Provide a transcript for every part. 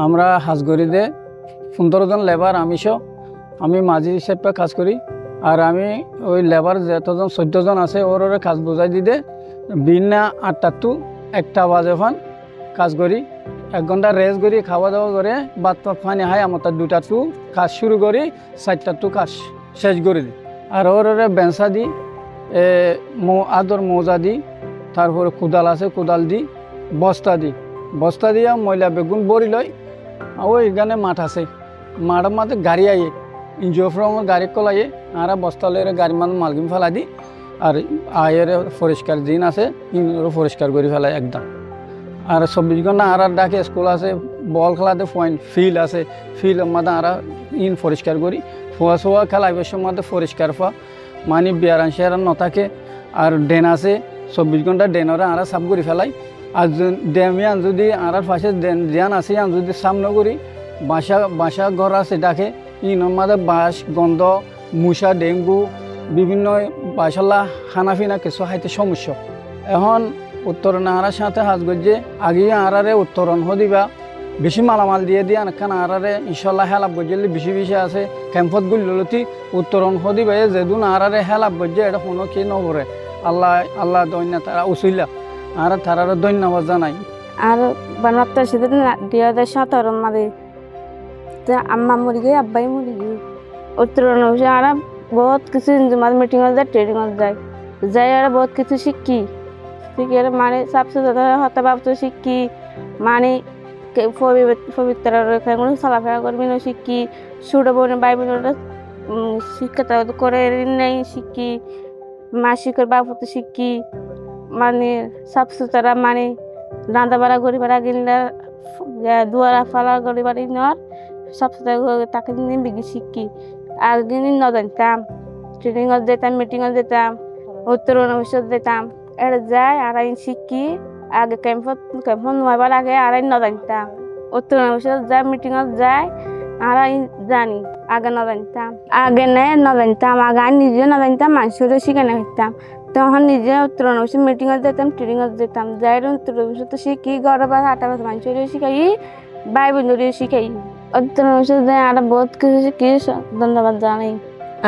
আমরা হাঁসগড়িতে 15 জন লেবার আমি মাঝি হিসেবে কাজ করি। আর আমি ওই লেবার যতজন 14 জন আছে ওর কাজ বোঝাই দিতে বিনা 8টা টু 1টা বাজে ফান কাজ করি। 1 ঘন্টা রেস্ট করি, খাওয়া দাওয়া করে ভাত পানি খাই আমার 2টা টু কাজ শুরু করি, 4টা টু কাজ শেষ করে দিই। আর ওর বেঞ্চা দিই, আদর মৌজা দিই, তারপরে কোদাল আছে কোদাল দিই, বস্তা দিয়ে ময়লা বেগুন বড়ি লই। ওই এখানে মাঠ আছে, মাঠের মাঝে গাড়ি আইয়ে ইনজিও ফ্রম গাড়ি কলাইয়ে আর বস্তা লইয়ে গাড়ির মাঝে মালকিন ফেলা দিই। আর আয়ের পরিষ্কার দিন আছে পরিষ্কার করে ফেলাই একদম। আর 24 ঘন্টা আর ডাকে স্কুল আছে, বল খেলাতে পয়েন্ট ফিল্ড আছে, ফিল্ডের মধ্যে আর পরিষ্কার করি। ফোয়া খেলা বেশির মধ্যে পরিষ্কার ফোয়া মানে বিয়ারান শেয়ারান নথাকে। আর ড্রেন আছে, 24 ঘন্টা ড্রেনরে আর সাফ করে ফেলাই। আর ড্যামিয়ান যদি আর পাশে জ্ঞান আছে যদি সাফ নকরি বাসা ঘর আছে ডাকে ইনের মধ্যে বাস গন্ধ মশা ডেঙ্গু বিভিন্ন বাসলা খানাফিনা কিছু খাইতে সমস্যা। এখন উত্তরণ আহার সাথে হাজ গজ্জে আগে আহারে উত্তরণ দিবা বেশি মালামাল দিয়ে আনখান আহারে ইনশাল্লাহ হেলাপ গজ্জে বেশি আছে ক্যাম্পত গুলি উত্তরণ দিবা যেদিন আহারে হেলাপ গজ্জে এটা কোনো কি নবরে আল্লাহ দৈন্য তারা উচিলা আর তারা ধন্যবাদ জানাই। আর বানাতে সেদিন 2017 মাঝে আম্মা মরি গিয়ে আব্বাই মরি গিয়ে উত্তরণ আর বহুত কিছু মিটিং যায় ট্রেনিং যায় আর বহুত কিছু শিখি আর মানে সাবসিডি হতে ভাবতো শিখি মানে পবিত্র রেখাগুলো চলাফেরা করবি না শিখি ছোট বোন ভাই বোনরা শিক্ষা করে নেই শিখি মাসিকের বাবদ শিখি মানে সাবসিডি মানে রান্না বাড়া গরিবার গিলা দুয়ারা ফালা গরিবার নেওয়ার সাবসিডি তাকে নিয়ে বিঘি শিখি আগে ন জানতাম ট্রেনিং যেতাম মিটিং যেতাম উত্তরণ অফিসত যেতাম এটা যায় আর শিখি আগে ক্যাম্পত নোয়াবার আগে আর ন জানতাম উত্তরণ অফিসত যায় মিটিংত যায় আর জানি আগে ন জানতাম আগে ন জানতাম আগে আমি নিজেও ন জানতাম মানুষেরও শিখানো হইতাম তখন নিজে উত্তরণ অফিসে মিটিংত যেতাম ট্রেনিংত যেতাম যাই উত্তরণ অফিসত শিখি ঘর বা হাঁটা বাস মানুষেরও শিখাই ভাই বোনেরও শিখাই উত্তরণ অফিসত যায় আর বহুত কিছু শিখি ধন্যবাদ জানাই।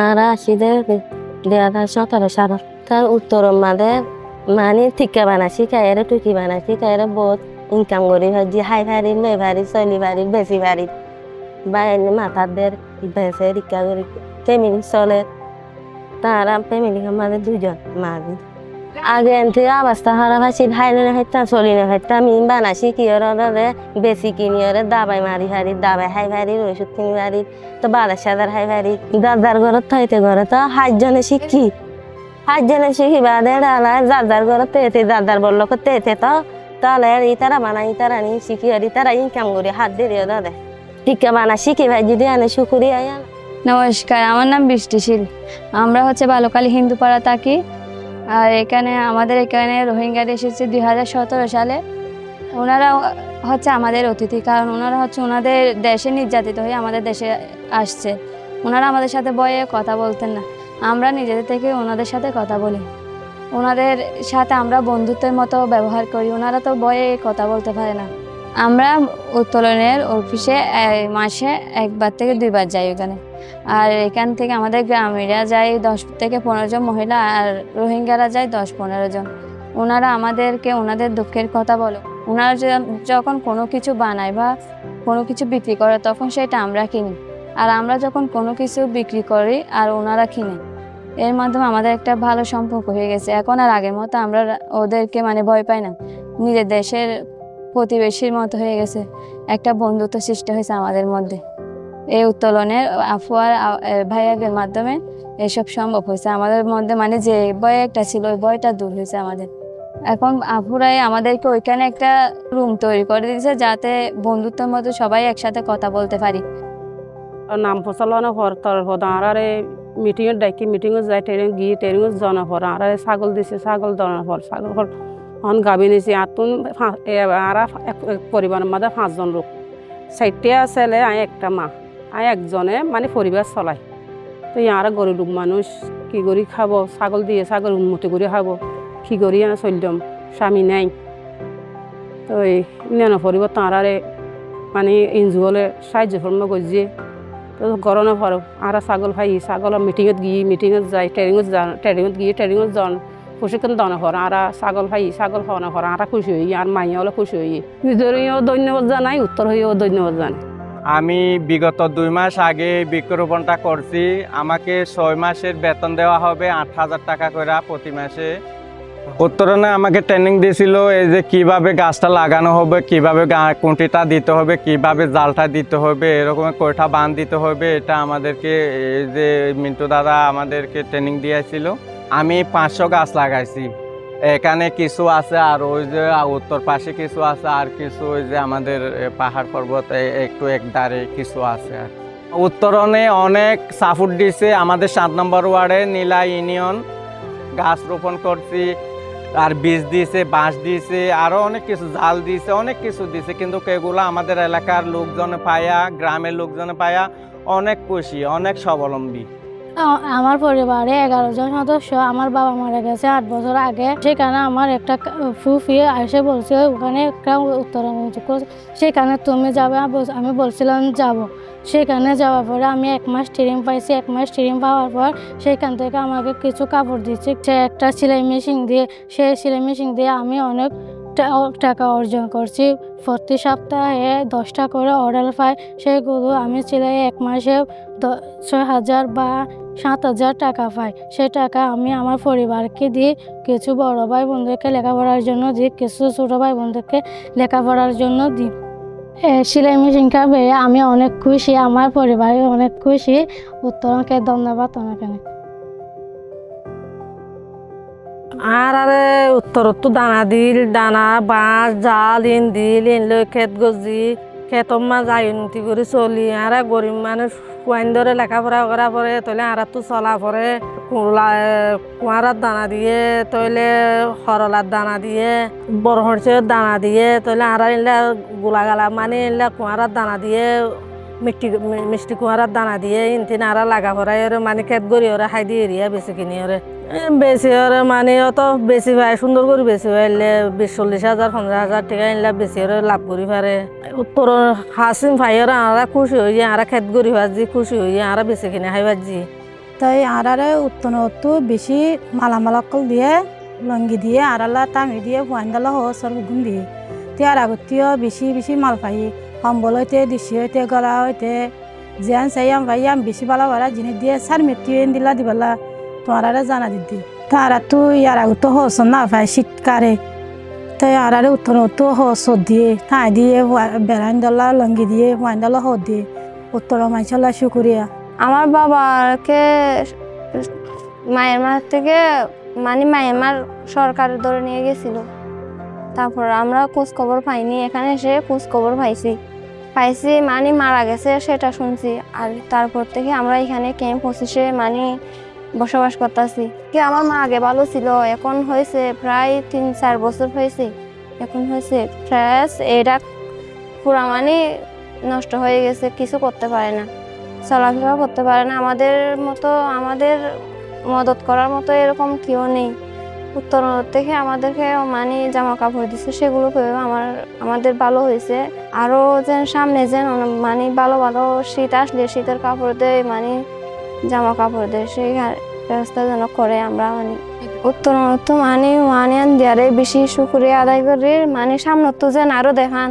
আর আসিদে 2017 সাল তার উত্তরণ মাঝে মানে ঠিকা বানা শিখাই টুকি বানা শিখাই বহুত ইনকাম করি ভাজি হাই ভারি লই ভারি চলি ভারি বেশি ভারি বাইরে মাথাদের বেসে রিক্কা করি ফ্যামিলি চলে তারা ফ্যামিলি আমাদের 2জন মাঝি আগে থেকে অবস্থা খারাপ আছে হাই না খাইতাম চলি না খাইতাম আমি বানা শিখি ওরে বেশি কিনি ওরে দাবাই মারি হারি দাবাই হাই ভারি ওষুধ কিনি ভারি তো 12,000 হাই ভারি দাদার ঘরত থাইতে ঘরে তো 8জনে শিখি 8জনে শিখি বাদে দাদার ঘরত দাদার বললো করতে তো তাহলে ইতারা বানা ইতারা নি শিখি আর ইতারা ইনকাম করি হাত দিয়ে দাদা টিকা বানা শিখি ভাই যদি আনে শুকুরি আয়া। নমস্কার, আমার নাম বৃষ্টিশীল। আমরা বালুকালী হিন্দু পাড়া থাকি। আর আমাদের এখানে রোহিঙ্গারা এসেছে 2017 সালে। ওনারা আমাদের অতিথি, কারণ ওনারা ওনাদের দেশে নির্যাতিত হয়ে আমাদের দেশে আসছে। ওনারা আমাদের সাথে ভয়ে কথা বলতেন না, আমরা নিজেদের থেকে ওনাদের সাথে কথা বলি, ওনাদের সাথে আমরা বন্ধুত্বের মতো ব্যবহার করি। ওনারা তো ভয়ে কথা বলতে পারে না। আমরা উত্তোলনের অফিসে মাসে 1বার থেকে 2বার যাই ওখানে। আর এখান থেকে আমাদের গ্রামীণরা যায় 10 থেকে 15 জন মহিলা, আর রোহিঙ্গারা যায় 10-15 জন। ওনারা আমাদেরকে ওনাদের দুঃখের কথা বলে। ওনারা যখন কোনো কিছু বানায় বা কোনো কিছু বিক্রি করে তখন সেটা আমরা কিনি, আর আমরা যখন কোনো কিছু বিক্রি করি আর ওনারা কিনে, এর মাধ্যমে আমাদের একটা ভালো সম্পর্ক হয়ে গেছে। এখন আর আগের মতো আমরা ওদেরকে ভয় পাই না, নিজের দেশের প্রতিবেশীর মতো হয়ে গেছে। একটা বন্ধুত্ব সৃষ্টি হয়েছে আমাদের মধ্যে। এই উত্তোলনের আপু আর ভাইয়াদের মাধ্যমে এসব সম্ভব হয়েছে আমাদের মধ্যে। যে ভয় একটা ছিল ওই ভয়টা দূর হয়েছে আমাদের। এখন আপুরাই আমাদেরকে ওইখানে একটা রুম তৈরি করে দিয়েছে যাতে বন্ধুত্বের মতো সবাই একসাথে কথা বলতে পারি। নাম প্রচলন আরে মিটিংয়ে ডাকি মিটিংয়ে যায় ট্রেনিং গিয়ে ট্রেনিংয়ে জনা পর আর ছাগল দিছে ছাগল জনা পর ছাগল এখন গাবি নিয়েছি আর আর পরিবারের মধ্যে 5 জন লোক, 4টা ছেলে আয় একটা মা, আয় একজনে পরিবার চলাই। তো ইয়ারা গরিব লোক মানুষ কি করি খাবো, ছাগল দিয়ে ছাগল উন্নতি করে খাবো কি করি চললাম, স্বামী নাই। তো এই পরিবার তাঁরারে মানে ইনজুলে সাহায্য ফর্ম গজিয়ে তো গরমে পর আর ছাগল ভাই ছাগল মিটিংত যায় ট্রেনিংত গিয়ে ট্রেনিংত যান প্রশিক্ষণ দানো পর আর ছাগল ভাই ছাগল খাওয়ানো পর আর খুশি হই আর মাইয়া হলে খুশি হই নিজেরও ধন্যবাদ জানাই উত্তর হইও ধন্যবাদ জানাই। আমি বিগত 2 মাস আগে বৃক্ষরোপণটা করছি। আমাকে 6 মাসের বেতন দেওয়া হবে 8,000 টাকা করে প্রতি মাসে। উত্তরণে আমাকে ট্রেনিং দিয়েছিল এই যে কিভাবে গাছটা লাগানো হবে, কিভাবে কুঁটিটা দিতে হবে, কিভাবে জালটা দিতে হবে, এরকম কয়টা বাঁধ দিতে হবে, এটা আমাদেরকে এই যে মিন্টু দাদা আমাদেরকে ট্রেনিং দিয়েছিল। আমি 500 গাছ লাগাইছি। এখানে কিছু আছে আর ওই যে উত্তর পাশে কিছু আছে আর কিছু ওই যে আমাদের পাহাড় পর্বত একটু একধারে কিছু আছে। আর উত্তরণে অনেক সাপোর্ট দিছে আমাদের 7 নম্বর ওয়ার্ডে নীলা ইউনিয়ন। গাছ রোপণ করছি আর বীজ দিয়েছে, বাঁশ দিয়েছে, আরও অনেক কিছু জাল দিয়েছে, অনেক কিছু দিয়েছে, কিন্তু এগুলো আমাদের এলাকার লোকজনে পায়া, গ্রামের লোকজনে পায়া অনেক খুশি, অনেক স্বাবলম্বী। আমার পরিবারে 11 জন সদস্য। আমার বাবা মারা গেছে 8 বছর আগে। সেখানে আমার একটা ফুফি এসে বলছে ওখানে একটা উত্তরণ, সেখানে তুমি যাবে। আমি বলছিলাম যাব। সেখানে যাওয়ার পরে আমি 1 মাস ট্রেনিং পাইছি। 1 মাস ট্রেনিং পাওয়ার পর সেখান থেকে আমাকে কিছু কাপড় দিচ্ছে। সে একটা সেলাই মেশিন দিয়ে, সেই সেলাই মেশিন দিয়ে আমি অনেক টাকা অর্জন করছি। প্রতি সপ্তাহে 10টা করে অর্ডার পাই। সেইগুলো আমি সেলাই 1 মাসে 6,000 বা 7,000 টাকা পাই। সেই টাকা আমি আমার পরিবারকে দিই, কিছু বড় ভাই বোনদেরকে লেখাপড়ার জন্য দিই, কিছু ছোটো ভাই বোনদেরকে লেখাপড়ার জন্য দিই। সেলাই মেশিনটা পেয়ে আমি অনেক খুশি, আমার পরিবার অনেক খুশি। উত্তরণকে ধন্যবাদ অনেকখানি। আর উত্তরত দানা দিল, দানা বাঁশ জাল ইন লই খেত গজি খেতর মা যাই উন্নতি করে চলি। আর গরিব মানুষ কুয়াইন ধরে লেখাপড়া করা পরে তলে আর তো চলা পরে কুয়ারার দানা দিয়ে, তৈলে সরলার দানা দিয়ে, বড় হরসের দানা দিয়ে, তৈলে আর এনলা গোলাগালা মানে এনলা কুয়ারার দানা দিয়ে, মিষ্টি কুয়ারার দানা দিয়ে ইনতিন আর লাগা পড়াই ওরে মানে খেত গড়ি ওরা খাই দিয়ে এরিয়া বেশি কিনি ওরে বেশি ওরে মানে অত বেশি ভাই সুন্দর করে বেশি ভাইলে 20-40,000 15,000 টাকা এনলা বেশি ওরে লাভ করি পারে। উত্তর হাসিম ভাই ওরা আরা খুশি হয়ে যায়, আরা খেত গড়ি ভাজি খুশি হয়ে যায়, আরা বেশি কিনে খাই ভাজি। তাই আরারে উত্তরতো বেশি মালামাল অকল দিয়ে লঙ্গি দিয়ে আরালা তামি দিয়ে ফুয়াইন্দালা হসর গুণ দিয়ে তে আর আগতীয় বেশি বেশি মাল পাই সম্বল হইতে দিশি হইতে গলা হইতে জিয়ান চাইয়াম ভাইয়াম বেশি ভালো ভাড়া জিনিস দিয়ে সার মেট্রি দিলা দিবালা তোমার জানা দিদি তারা তো ইয়ার আগত হস না পাই শীতকারে তাই আরারে উত্তরতো হস দিয়ে ঠাই দিয়ে বেড়াইন্দালা লঙ্গি দিয়ে ফুয়াইন্দালা হস দিয়ে উত্তর মাইছলা শুকুরিয়া। আমার বাবাকে মায়ের থেকে মানে মায়ের সরকার ধরে নিয়ে গেছিল। তারপর আমরা খোঁজ খবর পাইনি, এখানে এসে খোঁজ খবর পাইছি মানে মারা গেছে সেটা শুনছি। আর তারপর থেকে আমরা এখানে ক্যাম্প 25-এ মানে বসবাস করতেছি। কি আমার মা আগে ভালো ছিল, এখন হয়েছে প্রায় 3-4 বছর হয়েছে। এখন হয়েছে ফ্রেশ এটা পুরা মানে নষ্ট হয়ে গেছে, কিছু করতে পারে না, চলাফেরা করতে পারে না। আমাদের মদত করার মতো এরকম কেউ নেই। উত্তর থেকে আমাদেরকে মানে জামা কাপড় দিচ্ছে, সেগুলো পেয়ে আমাদের ভালো হয়েছে। আরও যেন সামনে যেন মানে ভালো ভালো শীত আসলে শীতের কাপড় দেয়, মানে জামা কাপড় দেয়, সেই ব্যবস্থা যেন করে। আমরা মানে উত্তর মানে দিয়ারে বেশি শুক্রিয়া আদায় করি, মানে সামনে তো যেন আরও দেখান।